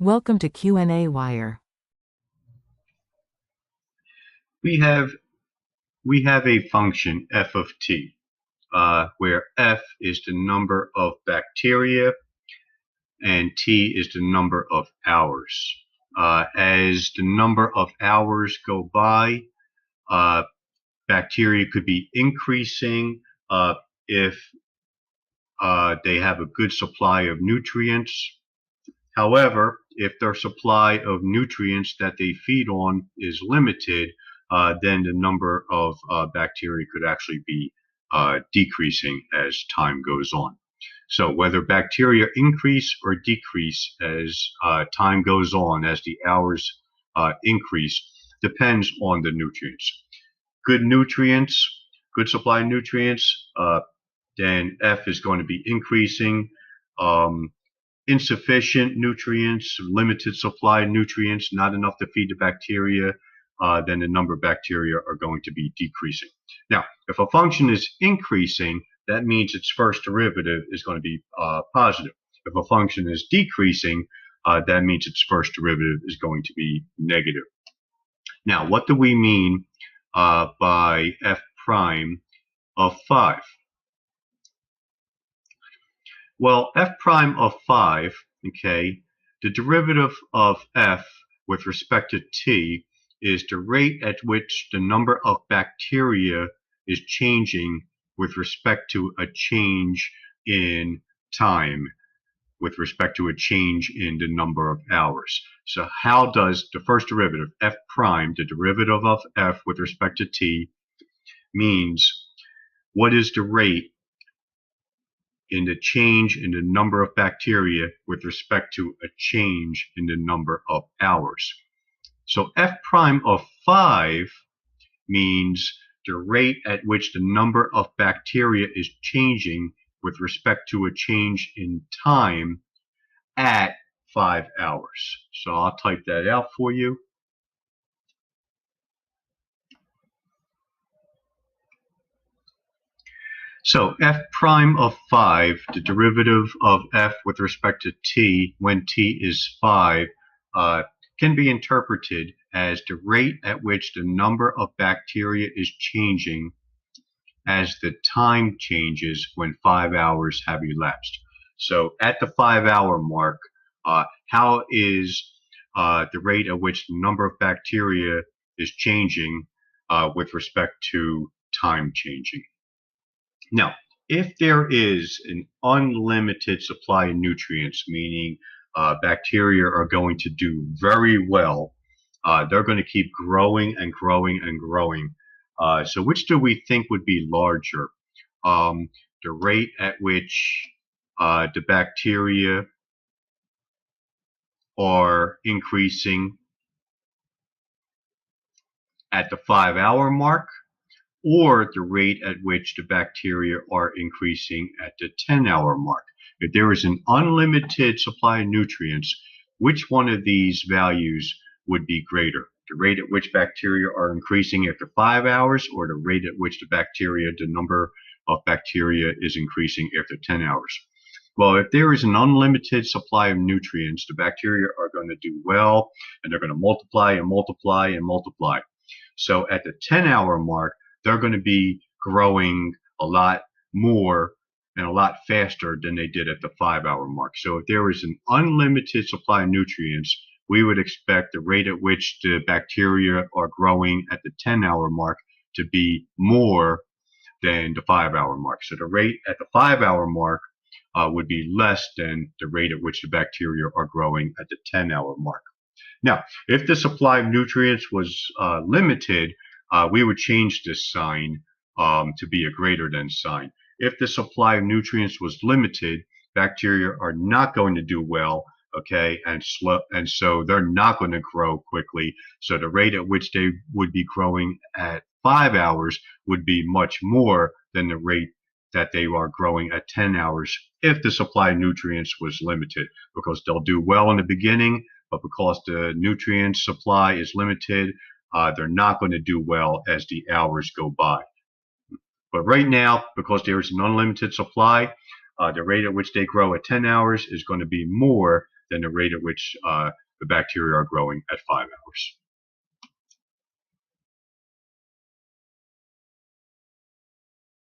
Welcome to qnawire. We have a function f of t, where f is the number of bacteria and t is the number of hours. As the number of hours go by, bacteria could be increasing if they have a good supply of nutrients. However, if their supply of nutrients that they feed on is limited, then the number of bacteria could actually be decreasing as time goes on. So whether bacteria increase or decrease as time goes on, as the hours increase, depends on the nutrients. Good nutrients, good supply of nutrients, then F is going to be increasing. Insufficient nutrients, limited supply of nutrients, not enough to feed the bacteria, then the number of bacteria are going to be decreasing. Now, if a function is increasing, that means its first derivative is going to be positive. If a function is decreasing, that means its first derivative is going to be negative. Now, what do we mean by f prime of 5? Well, f prime of 5, okay, the derivative of f with respect to t is the rate at which the number of bacteria is changing with respect to a change in time, with respect to a change in the number of hours. So how does the first derivative, f prime, the derivative of f with respect to t, means what is the rate in the change in the number of bacteria with respect to a change in the number of hours. So f prime of 5 means the rate at which the number of bacteria is changing with respect to a change in time at 5 hours. So I'll type that out for you. So f prime of 5, the derivative of f with respect to t when t is 5, can be interpreted as the rate at which the number of bacteria is changing as the time changes when 5 hours have elapsed. So at the 5-hour mark, how is the rate at which the number of bacteria is changing with respect to time changing? Now, if there is an unlimited supply of nutrients, meaning bacteria are going to do very well, they're going to keep growing and growing and growing. So which do we think would be larger? The rate at which the bacteria are increasing at the 5-hour mark, or the rate at which the bacteria are increasing at the 10-hour mark. If there is an unlimited supply of nutrients, which one of these values would be greater? The rate at which bacteria are increasing after 5 hours, or the rate at which the number of bacteria is increasing after 10 hours? Well, if there is an unlimited supply of nutrients, the bacteria are going to do well, and they're going to multiply and multiply and multiply. So at the 10-hour mark, they're going to be growing a lot more and a lot faster than they did at the 5-hour mark. So if there is an unlimited supply of nutrients, we would expect the rate at which the bacteria are growing at the 10-hour mark to be more than the 5-hour mark. So the rate at the 5-hour mark would be less than the rate at which the bacteria are growing at the 10-hour mark. Now, if the supply of nutrients was limited, we would change this sign to be a greater than sign. If the supply of nutrients was limited, bacteria are not going to do well, okay, and so they're not going to grow quickly. So the rate at which they would be growing at 5 hours would be much more than the rate that they are growing at 10 hours if the supply of nutrients was limited, because they'll do well in the beginning, but because the nutrient supply is limited, they're not going to do well as the hours go by. But right now, because there is an unlimited supply, the rate at which they grow at 10 hours is going to be more than the rate at which the bacteria are growing at 5 hours.